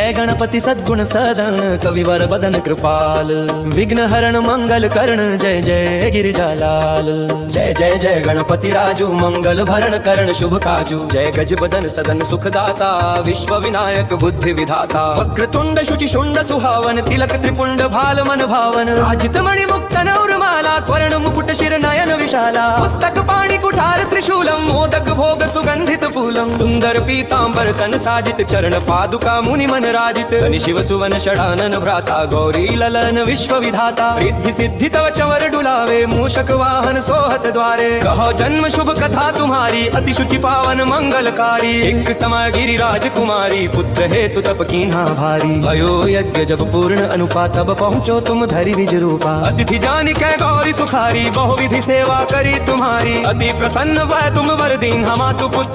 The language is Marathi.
जय गणपति सद्गुण सदन कविवर बदन कृपाल विघ्न हरण मंगल करण जय जय गिरिजालाल। जय जय जय गणपति राजू मंगल भरण करण शुभ काजू जय गज बदन सदन सुखदाता विश्व विनायक बुद्धि विधाता। वक्रतुंड शुचि शुंड सुहावन तिलक त्रिपुंड भाल मन भावन राजित मणि मुक्त नौरमाला स्वर्ण मुकुट शिर नयन विशाला। पुस्तक पाणि कुठार त्रिशूलम मोदक भोग सुगंधित फूलम सुंदर पीतांबर तन साजित चरण पादुका मुनि मन राजित। शिव सुवन षडानन भ्राता गौरी ललन विश्व विधाता रिद्धि सिद्धि तव चवर डुलावे मूषक वाहन सोहत द्वारे। कहो जन्म शुभ कथा तुम्हारी अति शुचि पावन मंगलकारी। एक समय गिरिराज कुमारी पुत्र हेतु तप कीन्हा भारी। भयो यज्ञ जब पूर्ण अनुपा तब पहुँचो तुम धरि निज रूपा। अतिथि जानि कै गौरी सुखारी बहुविधि सेवा करी तुम्हारी। अति प्रसन्न वह तुम वर दीन हमा तु पुत्र